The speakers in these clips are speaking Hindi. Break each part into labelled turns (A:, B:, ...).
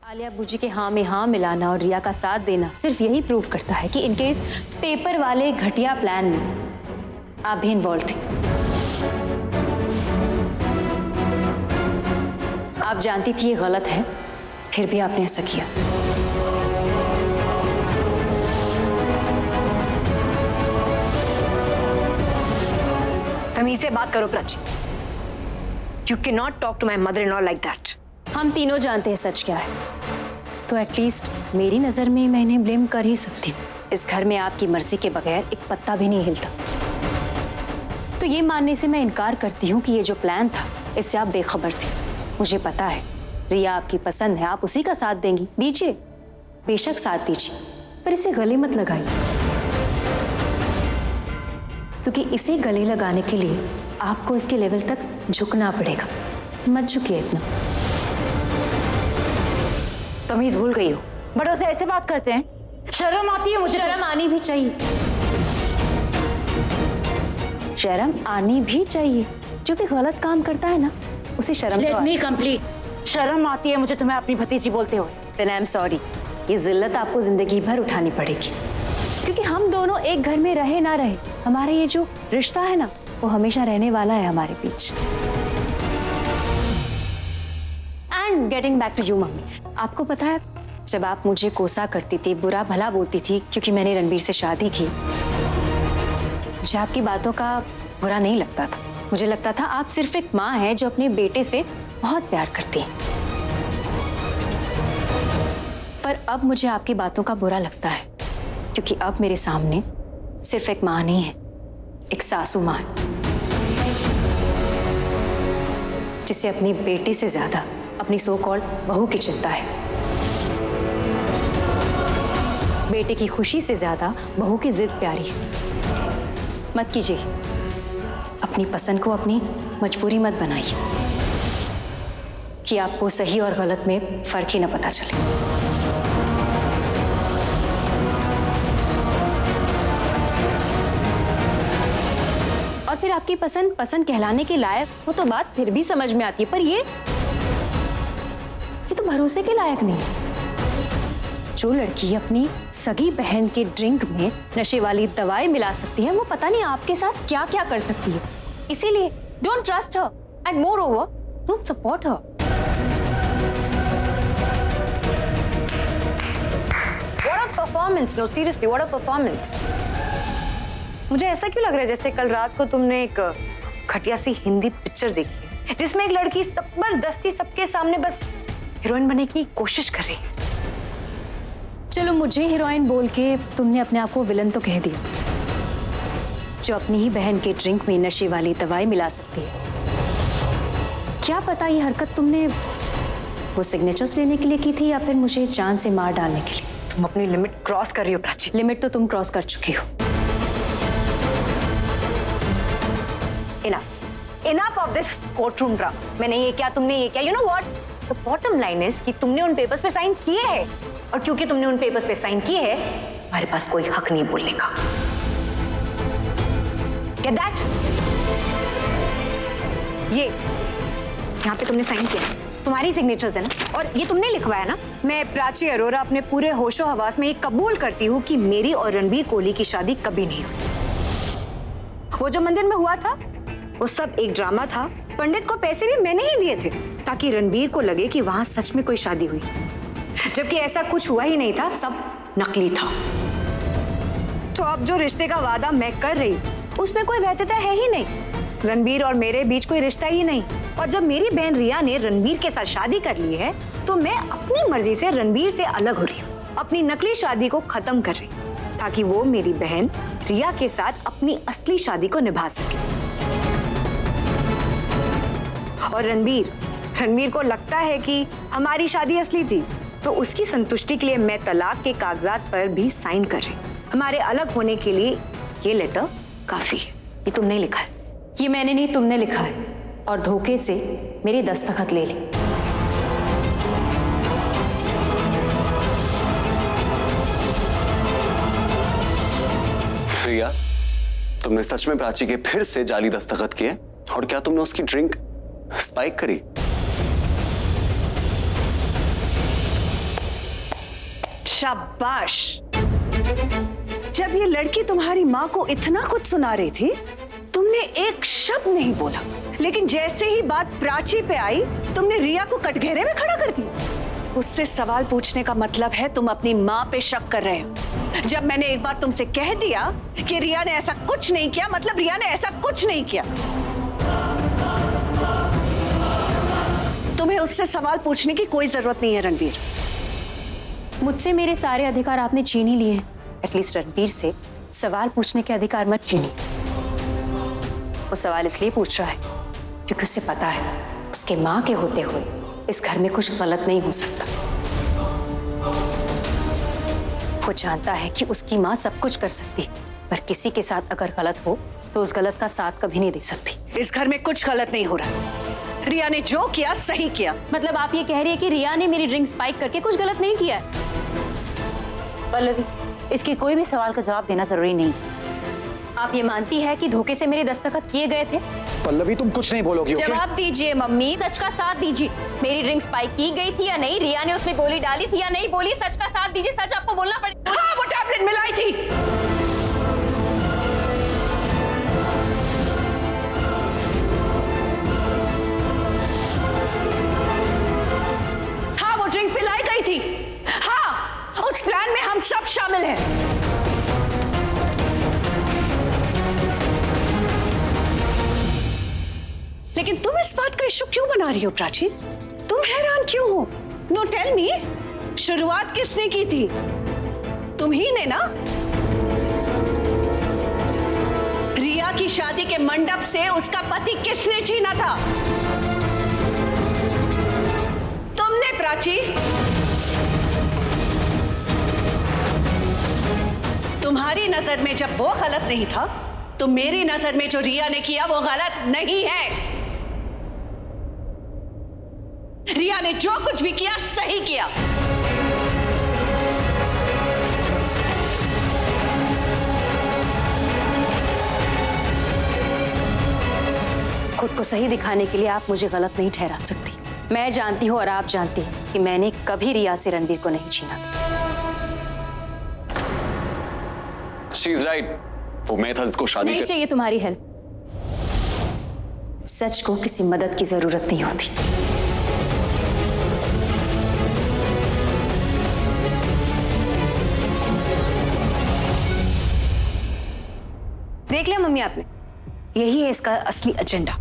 A: आलिया बुजी के हाँ में हाँ मिलाना और रिया का साथ देना सिर्फ यही प्रूव करता है कि इनके इस पेपर वाले घटिया प्लान में आप भी इन्वॉल्व थी। आप जानती थी ये गलत है, फिर भी आपने ऐसा किया।
B: तमीज से बात करो Prachi. You cannot talk to my mother-in-law like that.
A: हम तीनों जानते हैं सच क्या है, तो एटलीस्ट मेरी नजर में मैं इन्हें ब्लेम कर ही सकती हूँ। इस घर में आपकी मर्जी के बगैर एक पत्ता भी नहीं हिलता, तो ये मानने से मैं इनकार करती हूँ कि ये जो प्लान था इससे आप बेखबर थे। मुझे पता है रिया आपकी पसंद है, आप उसी का साथ देंगी, दीजिए, बेशक साथ दीजिए, पर इसे गले मत लगाइए, क्योंकि इसे गले लगाने के लिए आपको इसके लेवल तक झुकना पड़ेगा। मत झुकिए इतना।
B: तमीज भूल गई हो। बड़ों से ऐसे बात करते हैं, शर्म आती है मुझे।
A: शर्म आनी भी चाहिए, शर्म आनी भी चाहिए। जो भी गलत काम करता है ना उसे शर्म
B: Let me complete। शर्म आती है मुझे तुम्हें अपनी भतीजी बोलते हुए।
A: Then I'm sorry, ये जिल्लत आपको जिंदगी भर उठानी पड़ेगी, क्योंकि हम दोनों एक घर में रहे ना रहे, हमारा ये जो रिश्ता है ना वो हमेशा रहने वाला है हमारे बीच। And getting back to you mummy, आपको पता है जब आप मुझे कोसा करती थी, बुरा भला बोलती थी क्योंकि मैंने रणबीर से शादी की, मुझे आपकी बातों का बुरा नहीं लगता था। मुझे लगता था आप सिर्फ एक माँ है जो अपने बेटे से बहुत प्यार करती है। पर अब मुझे आपकी बातों का बुरा लगता है, क्योंकि अब मेरे सामने सिर्फ एक माँ नहीं है, एक सासू माँ है, जिसे अपनी बेटी से ज्यादा अपनी सो कॉल्ड बहू की चिंता है। बेटे की खुशी से ज्यादा बहू की जिद प्यारी है। मत कीजिए, अपनी पसंद को अपनी मजबूरी मत बनाइए कि आपको सही और गलत में फर्क ही न पता चले। और फिर आपकी पसंद पसंद कहलाने के लायक हो तो बात फिर भी समझ में आती है, पर ये तो भरोसे के लायक नहीं है। जो लड़की अपनी सगी बहन के ड्रिंक में नशे वाली दवाएं मिला सकती है, वो पता नहीं आपके साथ क्या क्या कर सकती है। इसीलिए don't trust her and more over don't support her.
B: What a performance! No, seriously, what a performance! मुझे ऐसा क्यों लग रहा है जैसे कल रात को तुमने एक घटिया सी हिंदी पिक्चर देखी है, जिसमें एक लड़की जबरदस्ती सबके सामने बस हीरोइन बनने की कोशिश कर रही है।
A: चलो, मुझे हीरोइन बोल के तुमने अपने आप को विलन तो कह दिया, जो अपनी ही बहन के ड्रिंक में नशे वाली दवाई मिला सकती है। क्या पता ये हरकत तुमने वो सिग्नेचर्स लेने के लिए की थी या फिर मुझे जान से मार डालने के लिए।
B: तुम अपनी लिमिट क्रॉस कर रही हो प्राची।
A: लिमिट तो तुम क्रॉस कर चुकी हो।
B: Enough of this courtroom drama। मैंने ये क्या, तुमने ये क्या, you know what? The bottom line is कि तुमने उन पेपर्स पे साइन किए हैं, और क्योंकि तुमने उन पेपर्स पे साइन किए हैं, हमारे पास कोई हक नहीं बोलने का। Get that? ये यहाँ पे तुमने साइन किया, तुम्हारी सिग्नेचर्स है ना, और ये तुमने लिखवाया ना। मैं प्राची अरोरा अपने पूरे होशो हवास में ये कबूल करती हूँ कि मेरी और रणबीर कोहली की शादी कभी नहीं हुई। वो जो मंदिर में हुआ था वो सब एक ड्रामा था। पंडित को पैसे भी मैंने ही दिए थे ताकि रणबीर को लगे कि वहां सच में कोई शादी हुई, जबकि ऐसा कुछ हुआ ही नहीं था, सब नकली था। तो अब जो रिश्ते का वादा मैं कर रही उसमें कोई वैधता है ही नहीं। रणबीर और मेरे बीच कोई रिश्ता ही नहीं, और जब मेरी बहन रिया ने रणबीर के साथ शादी कर ली है तो मैं अपनी मर्जी से रणबीर से अलग हो रही हूँ, अपनी नकली शादी को खत्म कर रही हूँ, ताकि वो मेरी बहन रिया के साथ अपनी असली शादी को निभा सके। और रणबीर को लगता है कि हमारी शादी असली थी, तो उसकी संतुष्टि के लिए मैं तलाक के कागजात पर भी साइन कर रही हूँ। हमारे अलग होने के लिए ये लेटर काफी है। ये तुमने लिखा है।
A: ये मैंने नहीं, तुमने लिखा है, और धोखे से मेरी दस्तखत ले ली।
C: रिया, तुमने सच में प्राची के फिर से जाली दस्तखत किए? और क्या तुमने उसकी ड्रिंक स्पाइक करी?
D: शाबाश। जब ये लड़की तुम्हारी माँ को इतना कुछ सुना रही थी, तुमने एक शब्द नहीं बोला, लेकिन जैसे ही बात प्राची पे आई, तुमने रिया को कटघरे में खड़ा कर दिया। उससे सवाल पूछने का मतलब है तुम अपनी माँ पे शक कर रहे हो। जब मैंने एक बार तुमसे कह दिया कि रिया ने ऐसा कुछ नहीं किया, मतलब रिया ने ऐसा कुछ नहीं किया। तुम्हें उससे सवाल पूछने की कोई जरूरत नहीं है रणबीर।
A: मुझसे मेरे सारे अधिकार आपने छीन ही लिए। एटलीस्ट रणबीर से सवाल पूछने के अधिकार मत छीनिए। वो सवाल इसलिए पूछ रहा है क्योंकि उसे पता है उसके माँ के होते हुए इस घर में कुछ गलत नहीं हो सकता। वो जानता है कि उसकी माँ सब कुछ कर सकती है, पर किसी के साथ अगर गलत हो तो उस गलत का साथ कभी नहीं दे सकती।
D: इस घर में कुछ गलत नहीं हो रहा। रिया ने जो किया सही किया।
A: मतलब आप ये कह रही है कि रिया ने मेरी ड्रिंक स्पाइक करके कुछ गलत नहीं किया है?
E: पल्लवी, इसके कोई भी सवाल का जवाब देना जरूरी नहीं।
A: आप ये मानती है कि धोखे से मेरे दस्तखत किए गए थे?
F: पल्लवी तुम कुछ नहीं बोलोगी। ओके?
A: जवाब दीजिए मम्मी, सच का साथ दीजिए। मेरी ड्रिंक स्पाइक की गई थी या नहीं? रिया ने उसमें गोली डाली थी या नहीं? बोली, सच का साथ दीजिए। सच आपको बोलना पड़ेगा।
D: हाँ, वो टैबलेट मिलाई थी। हाँ, वो ड्रिंक पिलाई गई थी। हाँ, उस प्लान में हम सब शामिल हैं। लेकिन तुम इस बात का इशू क्यों बना रही हो प्राची? तुम हैरान क्यों हो? नो टेल मी, शुरुआत किसने की थी? तुम ही ने ना? रिया की शादी के मंडप से उसका पति किसने छीना था? तुमने प्राची। तुम्हारी नजर में जब वो गलत नहीं था, तो मेरी नजर में जो रिया ने किया वो गलत नहीं है। रिया ने जो कुछ भी किया सही किया।
A: खुद को सही दिखाने के लिए आप मुझे गलत नहीं ठहरा सकती। मैं जानती हूँ और आप जानती हैं कि मैंने कभी रिया से रणबीर को नहीं छीना।
C: She is right. वो मेथड को शादी
A: नहीं चाहिए तुम्हारी हेल्प। सच को किसी मदद की जरूरत नहीं होती।
B: देख लिया मम्मी आपने, यही है इसका असली एजेंडा।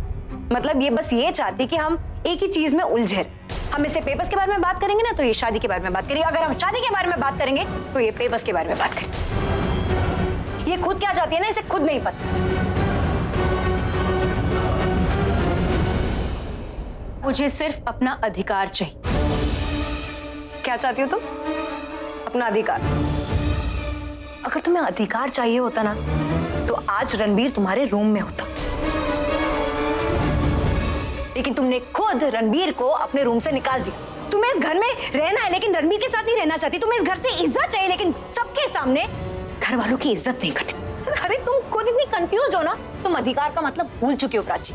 B: मतलब ये बस ये चाहती कि हम एक ही चीज में उलझे रहें। हम इसे पेपर्स के बारे में बात करेंगे ना तो ये शादी के बारे में बात करेंगे, अगर हम शादी के बारे में बात करेंगे तो ये पेपर्स के बारे में बात करेंगे। ये खुद क्या चाहती है ना, इसे खुद नहीं पता।
A: मुझे सिर्फ अपना अधिकार चाहिए।
B: क्या चाहती हो तुम? अपना अधिकार? अगर तुम्हें अधिकार चाहिए होता ना तो आज रणबीर तुम्हारे रूम में होता, लेकिन तुमने खुद रणबीर को अपने रूम से निकाल दिया। तुम्हें इस घर में रहना है लेकिन रणबीर के साथ नहीं रहना चाहती। तुम्हें इस घर से इज्जत चाहिए लेकिन सबके सामने घर वालों की इज्जत नहीं करती। अरे तुम खुद इतनी कंफ्यूज हो ना, तुम अधिकार का मतलब भूल चुकी हो प्राची।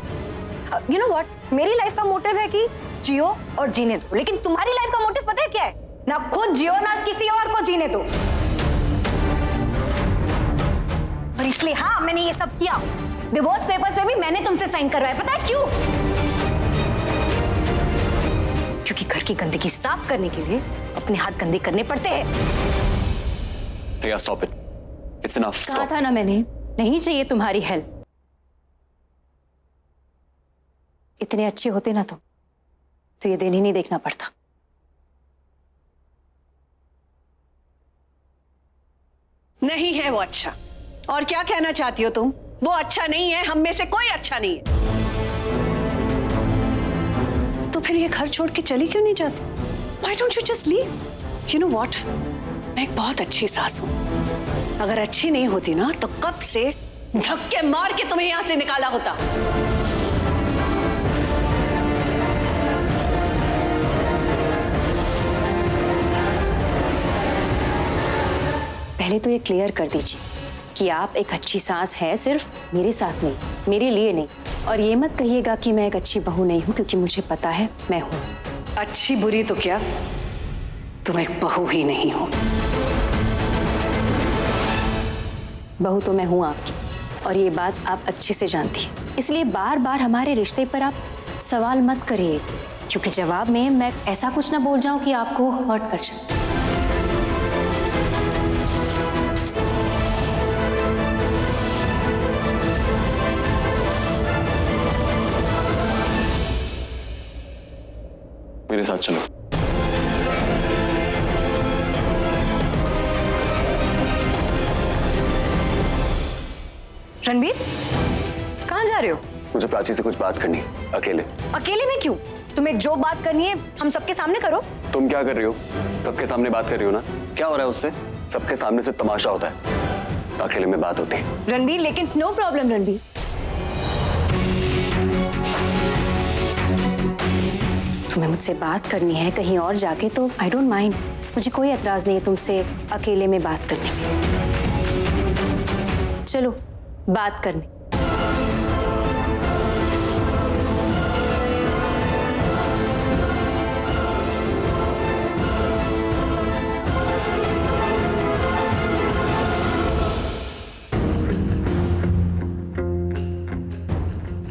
B: यू नो व्हाट, मेरी लाइफ का मोटिव है कि जियो और जीने दो, लेकिन तुम्हारी लाइफ का मोटिव पता है क्या है? ना खुद जियो ना किसी और को जीने दो। और इसलिए हाँ, मैंने ये सब किया। डिवोर्स पेपर्स पे भी मैंने तुमसे साइन करवाया। पता है क्यों? क्योंकि घर की गंदगी साफ करने के लिए अपने हाथ गंदे करने पड़ते हैं।
C: रिया स्टॉप इट, इट्स इनफ।
A: कहा था ना मैंने, नहीं चाहिए तुम्हारी हेल्प। इतने अच्छे होते ना तुम तो ये दिन ही नहीं देखना पड़ता।
D: नहीं है वो अच्छा। और क्या कहना चाहती हो तुम? वो अच्छा नहीं है, हम में से कोई अच्छा नहीं है। तो फिर ये घर छोड़ के चली क्यों नहीं जाती? Why don't you just leave? You know what? मैं एक बहुत अच्छी सास हूं। अगर अच्छी नहीं होती ना तो कब से धक्के मार के तुम्हें यहां से निकाला होता।
A: पहले तो ये क्लियर कर दीजिए कि आप एक अच्छी सास हैं, सिर्फ मेरे साथ नहीं, मेरे लिए नहीं। और ये मत कहिएगा कि मैं एक अच्छी बहू नहीं हूं, क्योंकि मुझे पता है मैं हूं।
D: अच्छी बुरी तो क्या, तुम एक बहू ही नहीं हो।
A: बहू तो मैं हूं आपकी, और ये बात आप अच्छे से जानती हैं। इसलिए बार बार हमारे रिश्ते पर आप सवाल मत करिए, क्योंकि जवाब में मैं ऐसा कुछ ना बोल जाऊं कि आपको हर्ट कर जाए।
C: मेरे साथ चलो।
B: रणबीर, कहाँ जा रहे हो?
C: मुझे प्राची से कुछ बात करनी है, अकेले।
B: अकेले में क्यों? तुम्हें जो बात करनी है हम सबके सामने करो।
C: तुम क्या कर रही हो? सबके सामने बात कर रही हो ना? क्या हो रहा है उससे? सबके सामने से तमाशा होता है, अकेले में बात होती है।
B: रणबीर, लेकिन
A: नो प्रॉब्लम रणबीर, तुम्हें मुझसे बात करनी है कहीं और जाके तो आई डोंट माइंड। मुझे कोई एतराज नहीं है तुमसे अकेले में बात करने में। चलो बात करने।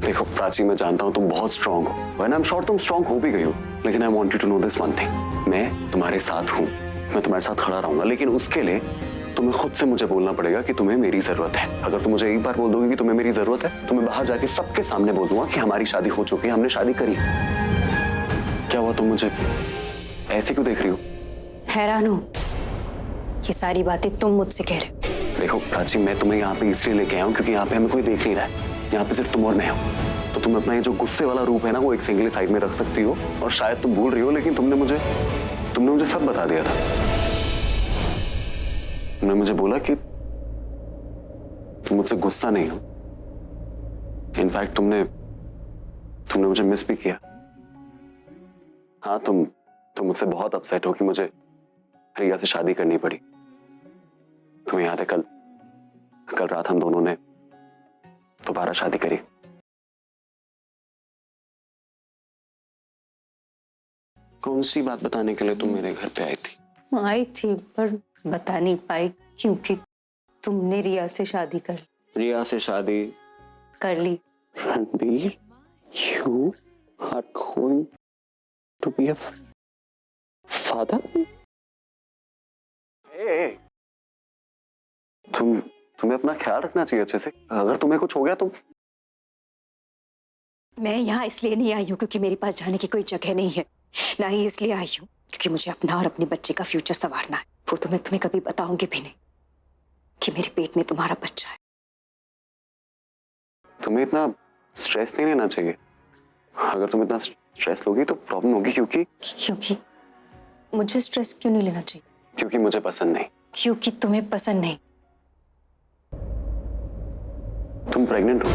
C: देखो प्राची, मैं जानता हूँ तुम बहुत स्ट्रांग हो, वरना आई एम श्योर तुम स्ट्रांग हो भी गई हो, लेकिन I want you to know this one thing. मैं तुम्हारे साथ हूँ, मैं तुम्हारे साथ खड़ा रहूंगा, लेकिन उसके लिए तुम्हें खुद से मुझे बोलना पड़ेगा कि तुम्हें मेरी जरूरत है। अगर तुम मुझे एक बार बोल दोगे कि तुम्हें मेरी जरूरत है, तो मैं बाहर जाके सबके सामने बोल दूंगा कि हमारी शादी हो चुकी है, हमने शादी करी। क्या हुआ, तुम मुझे ऐसे क्यों देख रही हो?
A: हैरान हूं, ये सारी बातें तुम मुझसे कह रहे हो।
C: देखो प्राची, मैं तुम्हें यहाँ पे इसलिए लेके आया हूँ क्योंकि यहाँ पे हमें कोई देख नहीं रहा है, यहाँ पे सिर्फ तुम और मैं हो। तो तुम अपना ये जो गुस्से वाला रूप है ना, वो एक सिंगल साइड में रख सकती हो, और शायद तुम भूल रही हो, लेकिन तुमने मुझे सब बता दिया था। तुमने मुझे बोला कि तुम मुझसे गुस्सा नहीं हो, इनफैक्ट तुमने मुझे मिस भी किया। हाँ, तुम मुझसे बहुत अपसेट हो कि मुझे रिया से शादी करनी पड़ी। तुम्हें याद है कल रात हम दोनों ने दोबारा शादी करी। कौन सी बात बताने के लिए तुम मेरे घर पे आई थी?
A: आई थी पर बता नहीं पाई क्योंकि तुमने रिया से शादी कर ली।
C: रिया से शादी
A: कर ली।
C: Ranbir, you are going to be a father? Hey, तुम्हें अपना ख्याल रखना चाहिए अच्छे से। अगर तुम्हें कुछ हो गया तो
A: मैं यहाँ इसलिए नहीं आई हूँ क्योंकि मेरे पास जाने की कोई जगह नहीं है, ना ही इसलिए आई हूँ क्योंकि मुझे अपना और अपने बच्चे का फ्यूचर संवारना है। वो तो मैं तुम्हें कभी बताऊंगी भी नहीं कि मेरे पेट में तुम्हारा बच्चा है।
C: तुम्हें इतना स्ट्रेस नहीं लेना चाहिए। अगर तुम इतना स्ट्रेस लोगी तो प्रॉब्लम होगी।
A: क्योंकि मुझे स्ट्रेस क्यों नहीं लेना चाहिए?
C: क्योंकि मुझे पसंद नहीं।
A: क्योंकि तुम्हें पसंद नहीं।
C: तुम प्रेग्नेंट हो।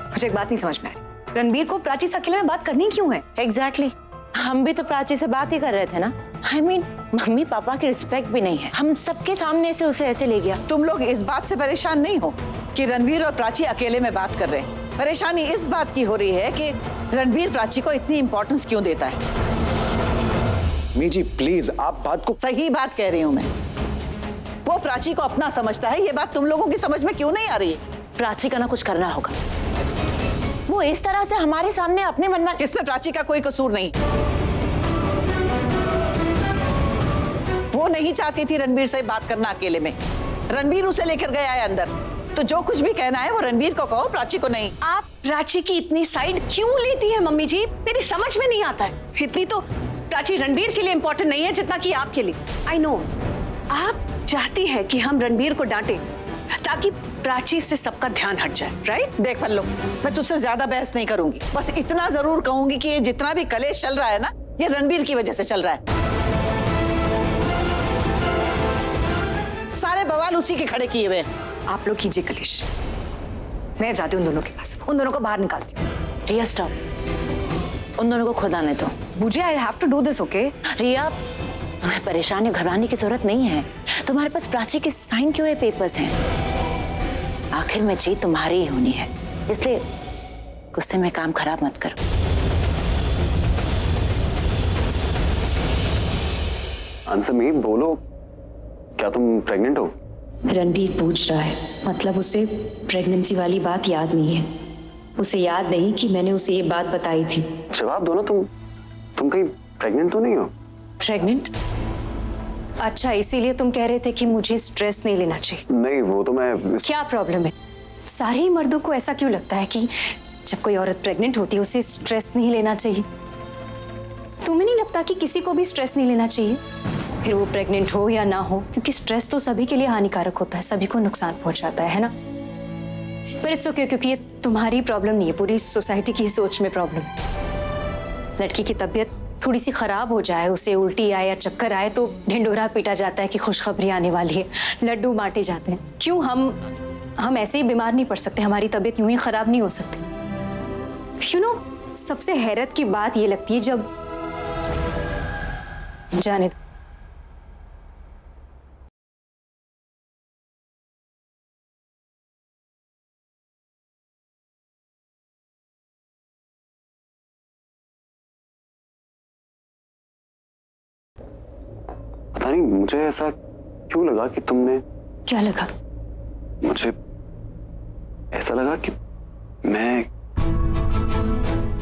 B: मुझे एक बात नहीं समझ में आ रही, रणबीर को प्राची से अकेले में बात करनी क्यों है?
E: एग्जैक्टली हम भी तो प्राची से बात ही कर रहे थे ना। I mean, मम्मी पापा की रिस्पेक्ट भी नहीं है, हम सबके सामने से उसे ऐसे ले गया।
D: तुम लोग इस बात से परेशान नहीं हो कि रणबीर और प्राची अकेले में बात कर रहे हैं। परेशानी इस बात की हो रही है कि रणबीर प्राची को इतनी इंपॉर्टेंस क्यों देता है।
F: मी जी प्लीज, आप बात को
D: सही बात कह रही हूँ मैं। वो प्राची को अपना समझता है, ये बात तुम लोगों की समझ में क्यों नहीं आ रही है?
E: प्राची का ना कुछ करना होगा। वो इस तरह से हमारे सामने अपने मन में,
D: इसमें प्राची का कोई कसूर नहीं। वो नहीं चाहती थी रणबीर से बात करना अकेले में। रणबीर उसे लेकर गया है अंदर, तो जो कुछ भी कहना है वो रणबीर को कहो, प्राची को नहीं।
G: आप प्राची की इतनी साइड क्यों लेती है मम्मी जी? मेरी समझ में नहीं आता है। इतनी तो प्राची रणबीर के लिए इंपॉर्टेंट नहीं है जितना कि आपके लिए। आई नो आप चाहती है कि हम रणबीर को डांटें ताकि प्राची से सबका ध्यान हट जाए, राइट?
D: देख पल्लू, मैं तुझसे ज्यादा बहस नहीं करूंगी। बस इतना जरूर कहूंगी कि ये जितना भी कलेश चल रहा है ना, ये रणबीर की वजह से चल रहा है। सारे बवाल उसी के खड़े किए हुए हैं।
B: आप लोग कीजिए कलेश, मैं जाती हूँ उन दोनों के पास, उन दोनों को बाहर निकालती हूँ।
E: रिया स्टॉप, उन दोनों को खुद आने दो।
B: मुझे I have to do this, okay?
E: Riya, तुम्हें परेशान या घबराने की जरूरत नहीं है। तुम्हारे पास प्राची के साइन किए हुए पेपर्स हैं। आखिर में जीत तुम्हारी ही होनी है, इसलिए गुस्से में काम खराब मत करो।
C: आंसर मी, बोलो, क्या तुम प्रेग्नेंट हो?
A: रणबीर पूछ रहा है, मतलब उसे प्रेगनेंसी वाली बात याद नहीं है। उसे याद नहीं कि मैंने उसे ये बात बताई थी।
C: जवाब दो ना, तुम कहीं प्रेग्नेंट तो नहीं हो?
A: प्रेग्नेंट? अच्छा, इसीलिए तुम कह रहे थे कि मुझे स्ट्रेस नहीं लेना चाहिए।
C: नहीं, वो तो मैं
A: क्या प्रॉब्लम है? सारे ही मर्दों को ऐसा क्यों लगता है कि जब कोई औरत प्रेग्नेंट होती है उसे स्ट्रेस नहीं लेना चाहिए? तुम्हें नहीं लगता कि किसी को भी स्ट्रेस नहीं लेना चाहिए, फिर वो प्रेग्नेंट हो या ना हो? क्योंकि स्ट्रेस तो सभी के लिए हानिकारक होता है, सभी को नुकसान पहुंचाता है ना? पर इट्स ओके, क्योंकि ये तुम्हारी प्रॉब्लम नहीं है, पूरी सोसाइटी की सोच में प्रॉब्लम है। लड़की की तबीयत थोड़ी सी खराब हो जाए, उसे उल्टी आए या चक्कर आए तो ढिंढोरा पीटा जाता है कि खुशखबरी आने वाली है, लड्डू बांटे जाते हैं। क्यों हम ऐसे ही बीमार नहीं पड़ सकते? हमारी तबीयत यूं ही खराब नहीं हो सकती? यू नो, सबसे हैरत की बात ये लगती है जब जाने दो।
C: पता नहीं मुझे ऐसा क्यों लगा कि तुमने।
A: क्या लगा?
C: मुझे ऐसा लगा कि मैं।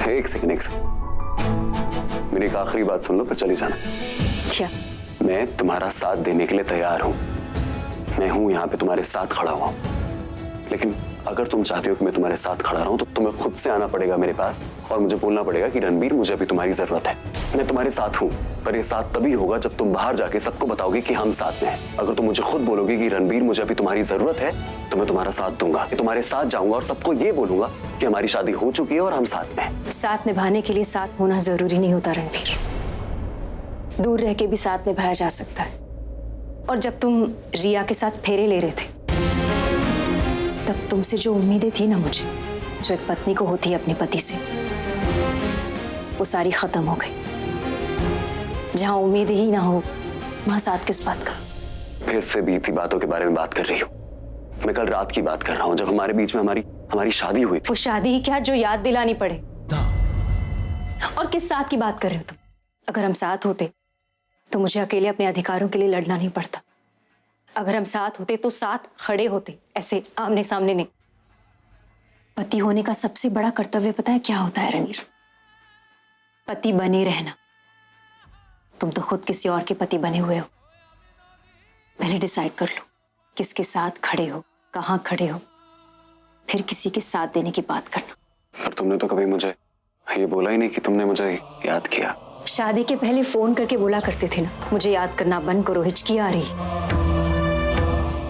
C: एक सेकंड, मेरी एक आखिरी बात सुन लो फिर चली जाना।
A: क्या?
C: मैं तुम्हारा साथ देने के लिए तैयार हूं। मैं हूं यहाँ पे तुम्हारे साथ खड़ा हुआ, लेकिन अगर तुम चाहते हो कि मैं तुम्हारे साथ खड़ा रहूं तो तुम्हें खुद से आना पड़ेगा मेरे पास और मुझे बोलना पड़ेगा कि रणबीर, मुझे अभी तुम्हारी जरूरत है। मैं तुम्हारे साथ हूं, पर ये साथ तभी होगा जब तुम बाहर जाके सबको बताओगे कि हम साथ में हैं। अगर तुम मुझे खुद बोलोगे कि रणबीर, मुझे अभी तुम्हारी जरूरत है, तो मैं तुम्हारा साथ दूंगा, कि तुम्हारे साथ जाऊंगा और सबको ये बोलूंगा कि हमारी शादी हो चुकी है और हम साथ में हैं।
A: साथ निभाने के लिए साथ होना जरूरी नहीं होता रणबीर, दूर रह के भी साथ निभाया जा सकता है। और जब तुम रिया के साथ फेरे ले रहे थे, तब तुमसे जो उम्मीदें थी ना मुझे, जो एक पत्नी को होती है अपने पति से, वो सारी खत्म हो गई। जहां उम्मीद ही ना हो वहां साथ किस बात का?
C: फिर से बीती बातों के बारे में बात कर रही हो। मैं कल रात की बात कर रहा हूँ, जब हमारे बीच में हमारी शादी हुई।
A: वो शादी ही क्या जो याद दिलानी पड़े? और किस साथ की बात कर रहे हो तुम? अगर हम साथ होते तो मुझे अकेले अपने अधिकारों के लिए लड़ना नहीं पड़ता। अगर हम साथ होते तो साथ खड़े होते, ऐसे आमने सामने नहीं। पति होने का सबसे बड़ा कर्तव्य पता है क्या होता है रणवीर? पति बने रहना। तुम तो खुद किसी और के पति बने हुए हो। पहले डिसाइड कर लो किसके साथ खड़े हो, कहाँ खड़े हो, फिर किसी के साथ देने की बात करना।
C: पर तुमने तो कभी मुझे ये बोला ही नहीं कि तुमने मुझे याद किया।
A: शादी के पहले फोन करके बोला करते थे ना, मुझे याद करना बंद करो, हिचकी आ रही।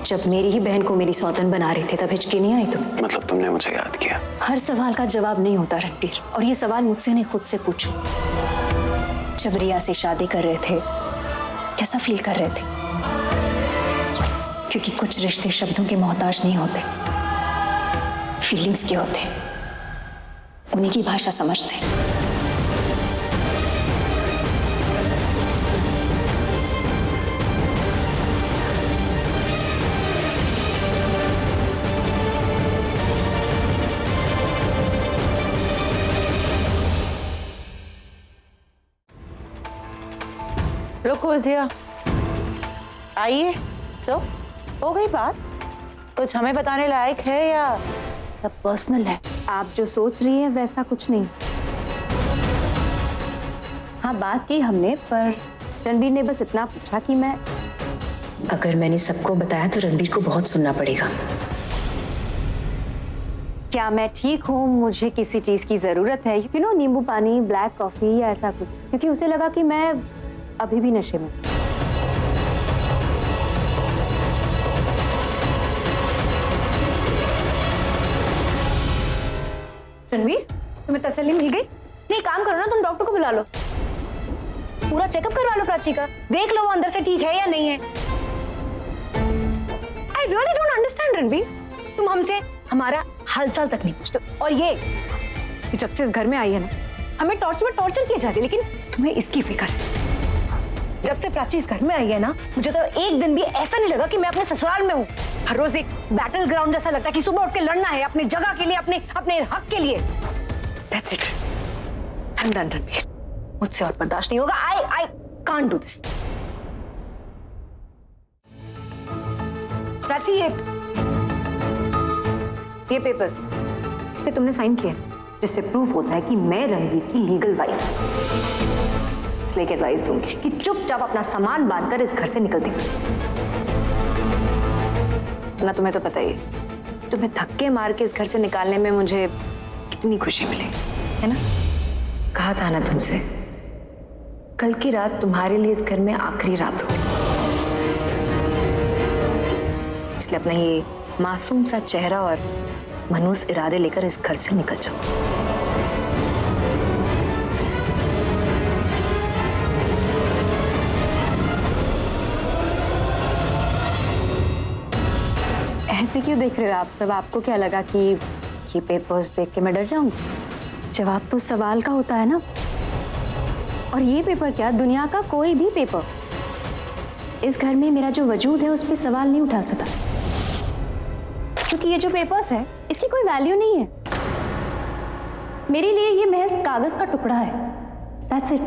A: जब मेरी ही बहन को मेरी सौतन बना रहे थे तब हिचकी नहीं आई तुम्हें?
C: मतलब तुमने मुझे याद किया।
A: हर सवाल का जवाब नहीं होता रणबीर, और ये सवाल मुझसे नहीं खुद से पूछो। जब रिया से शादी कर रहे थे कैसा फील कर रहे थे? क्योंकि कुछ रिश्ते शब्दों के मोहताज नहीं होते, फीलिंग्स के होते, उन्हीं की भाषा समझते।
E: रुको जिया, आइए। तो हो गई बात? कुछ हमें बताने लायक है या सब पर्सनल है?
A: आप जो सोच रही हैं वैसा कुछ नहीं। हाँ, बात की हमने, पर रणबीर ने बस इतना पूछा कि अगर मैंने सबको बताया तो रणबीर को बहुत सुनना पड़ेगा। क्या मैं ठीक हूँ, मुझे किसी चीज की जरूरत है, यू नो, नींबू पानी, ब्लैक कॉफी या ऐसा कुछ? क्योंकि उसे लगा कि मैं अभी भी नशे में।
B: रणबीर, तुम्हें तसल्ली मिल गई? नहीं, काम करो ना, तुम डॉक्टर को बुला लो, पूरा चेकअप करवा लो प्राची का, देख लो वो अंदर से ठीक है या नहीं है। I really don't understand Ranbir, तुम हमसे हमारा हालचाल तक नहीं पूछते। और ये जब से इस घर में आई है ना, हमें टॉर्चर किए जाते, लेकिन तुम्हें इसकी फिक्र है। जब से प्राची इस घर में आई है ना, मुझे तो एक दिन भी ऐसा नहीं लगा कि मैं अपने ससुराल में हूँ। हर रोज एक बैटल ग्राउंड जैसा लगता है कि सुबह उठ के लड़ना है अपनी जगह के लिए, अपने हक के लिए। That's it. I'm done, Ranbir. मुझसे और बर्दाश्त नहीं होगा. I can't do this. Prachi, ये पेपर्स, इस पे तुमने साइन किया, जिससे प्रूफ होता है कि मैं रणबीर की लीगल वाइफ. इसलिए एडवाइस दूंगी कि चुपचाप अपना सामान बांधकर इस घर से निकलती ना. तुम्हें तो पता ही है, तुम्हें धक्के मार के इस घर से निकालने में मुझे कितनी खुशी मिलेगी, है ना? कहा था ना तुमसे, कल की रात तुम्हारे लिए इस घर में आखिरी रात हो. इसलिए अपना ये मासूम सा चेहरा और मनूस इरादे लेकर इस घर से निकल जाओ.
A: ऐसे क्यों देख रहे हो आप सब? आपको क्या लगा कि ये पेपर्स देख के मैं डर जाऊंगी? जवाब तो सवाल का होता है ना. और ये पेपर क्या, दुनिया का कोई भी पेपर इस घर में मेरा जो वजूद है उस पर सवाल नहीं उठा सकता, क्योंकि ये जो पेपर्स है इसकी कोई वैल्यू नहीं है. मेरे लिए ये महज कागज का टुकड़ा है. That's it.